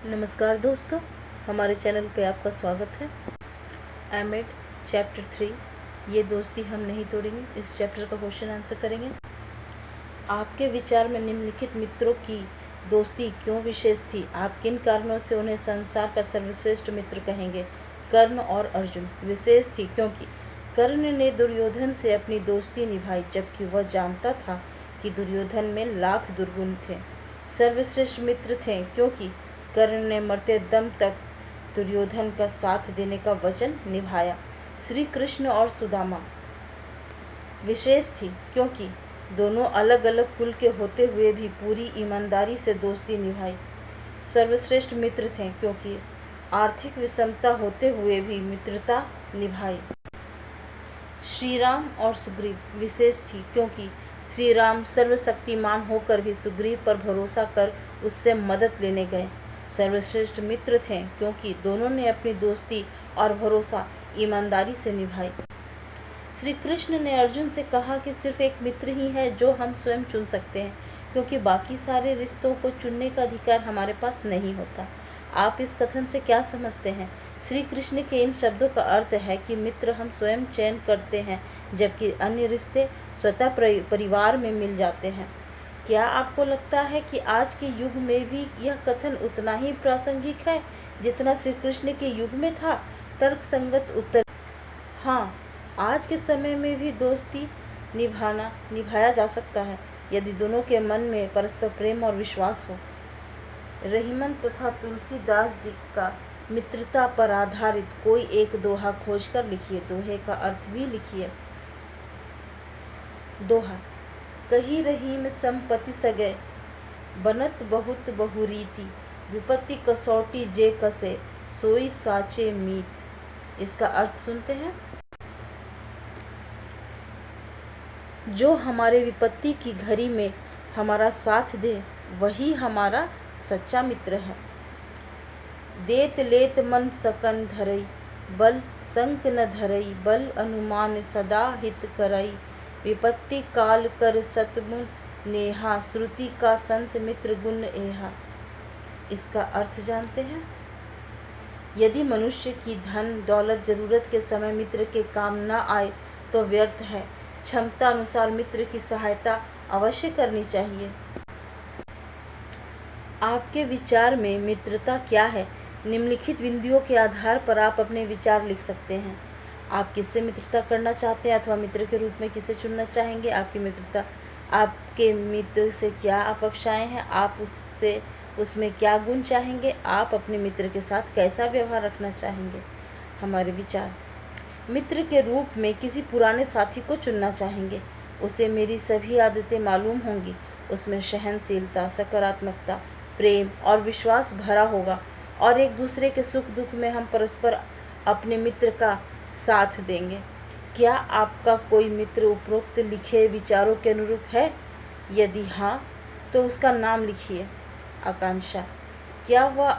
नमस्कार दोस्तों, हमारे चैनल पे आपका स्वागत है। एमएड चैप्टर 3 ये दोस्ती हम नहीं तोड़ेंगे, इस चैप्टर का क्वेश्चन आंसर करेंगे। आपके विचार में निम्नलिखित मित्रों की दोस्ती क्यों विशेष थी? आप किन कारणों से उन्हें संसार का सर्वश्रेष्ठ मित्र कहेंगे? कर्ण और अर्जुन विशेष थी क्योंकि कर्ण ने दुर्योधन से अपनी दोस्ती निभाई, जबकि वह जानता था कि दुर्योधन में लाख दुर्गुण थे। सर्वश्रेष्ठ मित्र थे क्योंकि कर्ण ने मरते दम तक दुर्योधन का साथ देने का वचन निभाया। श्री कृष्ण और सुदामा विशेष थी क्योंकि दोनों अलग अलग कुल के होते हुए भी पूरी ईमानदारी से दोस्ती निभाई। सर्वश्रेष्ठ मित्र थे क्योंकि आर्थिक विषमता होते हुए भी मित्रता निभाई। श्री राम और सुग्रीव विशेष थी क्योंकि श्री राम सर्वशक्तिमान होकर भी सुग्रीव पर भरोसा कर उससे मदद लेने गए। सर्वश्रेष्ठ मित्र थे क्योंकि दोनों ने अपनी दोस्ती और भरोसा ईमानदारी से निभाई। श्री कृष्ण ने अर्जुन से कहा कि सिर्फ एक मित्र ही है जो हम स्वयं चुन सकते हैं, क्योंकि बाकी सारे रिश्तों को चुनने का अधिकार हमारे पास नहीं होता। आप इस कथन से क्या समझते हैं? श्री कृष्ण के इन शब्दों का अर्थ है कि मित्र हम स्वयं चयन करते हैं, जबकि अन्य रिश्ते स्वतः परिवार में मिल जाते हैं। क्या आपको लगता है कि आज के युग में भी यह कथन उतना ही प्रासंगिक है जितना श्री कृष्ण के युग में था? तर्कसंगत उत्तर हाँ, आज के समय में भी दोस्ती निभाया जा सकता है यदि दोनों के मन में परस्पर प्रेम और विश्वास हो। रहीमन तथा तुलसीदास जी का मित्रता पर आधारित कोई एक दोहा खोजकर लिखिए। दोहे का अर्थ भी लिखिए। दोहा: कही रहीम संपत्ति सगे, बनत बहुत बहुरीति, विपत्ति कसौटी जे कसे, सोई साचे मीत। इसका अर्थ सुनते हैं। जो हमारे विपत्ति की घड़ी में हमारा साथ दे, वही हमारा सच्चा मित्र है। देत लेत मन सकन धरई, बल संक न धरई, बल अनुमान सदा हित करई, विपत्ति काल कर सतमुन नेहा, श्रुति का संत मित्र गुण एहा। इसका अर्थ जानते हैं। यदि मनुष्य की धन दौलत जरूरत के समय मित्र के काम न आए तो व्यर्थ है। क्षमता अनुसार मित्र की सहायता अवश्य करनी चाहिए। आपके विचार में मित्रता क्या है? निम्नलिखित बिंदुओं के आधार पर आप अपने विचार लिख सकते हैं। आप किससे मित्रता करना चाहते हैं अथवा मित्र के रूप में किसे चुनना चाहेंगे? आपके मित्र से क्या अपेक्षाएं हैं? आप उसमें क्या गुण चाहेंगे? आप अपने मित्र के साथ कैसा व्यवहार रखना चाहेंगे? हमारे विचार: मित्र के रूप में किसी पुराने साथी को चुनना चाहेंगे। उसे मेरी सभी आदतें मालूम होंगी। उसमें सहनशीलता, सकारात्मकता, प्रेम और विश्वास भरा होगा और एक दूसरे के सुख दुख में हम परस्पर अपने मित्र का साथ देंगे। क्या आपका कोई मित्र उपरोक्त लिखे विचारों के अनुरूप है? यदि हाँ, तो उसका नाम लिखिए। आकांक्षा: क्या वह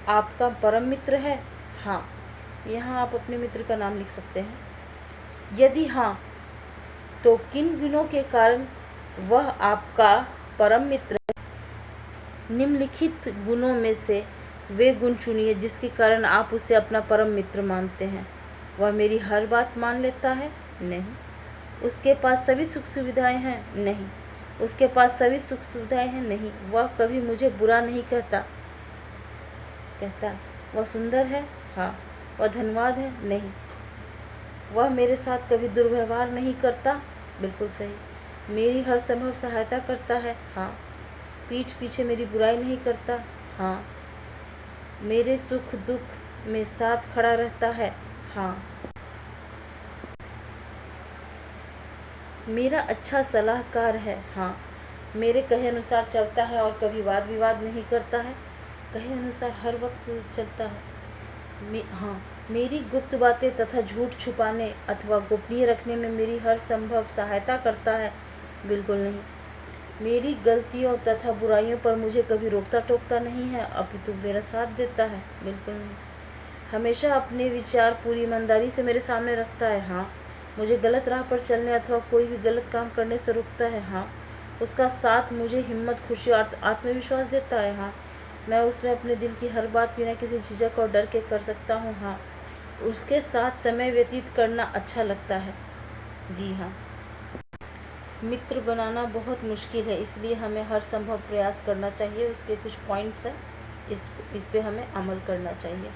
आपका परम मित्र है? हाँ, यहाँ आप अपने मित्र का नाम लिख सकते हैं। यदि हाँ, तो किन गुणों के कारण वह आपका परम मित्र है? निम्नलिखित गुणों में से वे गुण चुनिए जिसके कारण आप उसे अपना परम मित्र मानते हैं। वह मेरी हर बात मान लेता है? नहीं। उसके पास सभी सुख सुविधाएं हैं? नहीं। उसके पास सभी सुख सुविधाएं हैं? नहीं। वह कभी मुझे बुरा नहीं कहता? वह सुंदर है? हाँ। वह धनवान है? नहीं। वह मेरे साथ कभी दुर्व्यवहार नहीं करता? बिल्कुल सही। मेरी हर संभव सहायता करता है? हाँ। पीठ पीछे मेरी बुराई नहीं करता? हाँ। मेरे सुख दुख में साथ खड़ा रहता है? हाँ। मेरा अच्छा सलाहकार है? हाँ। मेरे कहे अनुसार चलता है और कभी वाद विवाद नहीं करता है? कहे अनुसार हर वक्त चलता है। हाँ। मेरी गुप्त बातें तथा झूठ छुपाने अथवा गोपनीय रखने में मेरी हर संभव सहायता करता है? बिल्कुल नहीं। मेरी गलतियों तथा बुराइयों पर मुझे कभी रोकता टोकता नहीं है, अपितु मेरा साथ देता है? बिल्कुल नहीं। हमेशा अपने विचार पूरी ईमानदारी से मेरे सामने रखता है? हाँ। मुझे गलत राह पर चलने अथवा कोई भी गलत काम करने से रोकता है? हाँ। उसका साथ मुझे हिम्मत, खुशी और आत्मविश्वास देता है? हाँ। मैं उसमें अपने दिल की हर बात बिना किसी झिझक और डर के कर सकता हूँ। हाँ, उसके साथ समय व्यतीत करना अच्छा लगता है। जी हाँ, मित्र बनाना बहुत मुश्किल है, इसलिए हमें हर संभव प्रयास करना चाहिए। उसके कुछ पॉइंट्स हैं, इस पे हमें अमल करना चाहिए।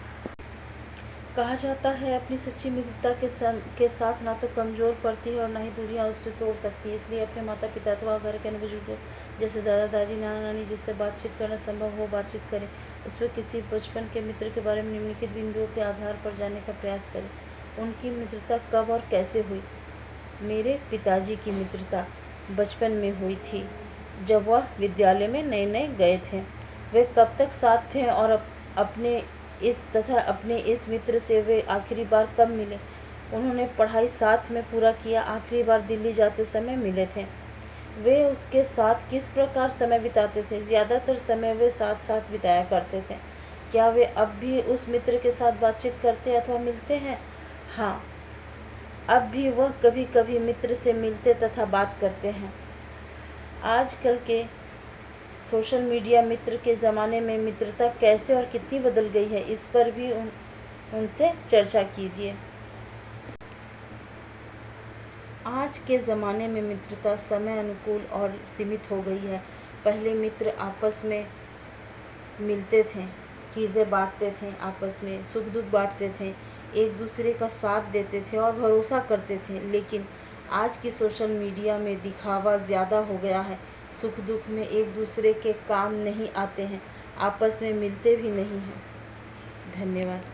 कहा जाता है अपनी सच्ची मित्रता के साथ ना तो कमज़ोर पड़ती है और ना ही दूरियां उससे तोड़ सकती है। इसलिए अपने माता पिता अथवा घर के अन्य बुजुर्गों जैसे दादा दादी नाना नानी जिससे बातचीत करना संभव हो बातचीत करें। उसमें किसी बचपन के मित्र के बारे में निम्नलिखित बिंदुओं के आधार पर जानने का प्रयास करें। उनकी मित्रता कब और कैसे हुई? मेरे पिताजी की मित्रता बचपन में हुई थी, जब वह विद्यालय में नए नए गए थे। वे कब तक साथ थे और अपने इस मित्र से वे आखिरी बार कब मिले? उन्होंने पढ़ाई साथ में पूरा किया, आखिरी बार दिल्ली जाते समय मिले थे। वे उसके साथ किस प्रकार समय बिताते थे? ज़्यादातर समय वे साथ साथ बिताया करते थे। क्या वे अब भी उस मित्र के साथ बातचीत करते अथवा मिलते हैं? हाँ, अब भी वह कभी कभी मित्र से मिलते तथा बात करते हैं। आजकल के सोशल मीडिया मित्र के ज़माने में मित्रता कैसे और कितनी बदल गई है, इस पर भी उनसे चर्चा कीजिए। आज के ज़माने में मित्रता समय अनुकूल और सीमित हो गई है। पहले मित्र आपस में मिलते थे, चीज़ें बांटते थे, आपस में सुख दुख बांटते थे, एक दूसरे का साथ देते थे और भरोसा करते थे। लेकिन आज की सोशल मीडिया में दिखावा ज़्यादा हो गया है। सुख दुख में एक दूसरे के काम नहीं आते हैं, आपस में मिलते भी नहीं हैं। धन्यवाद।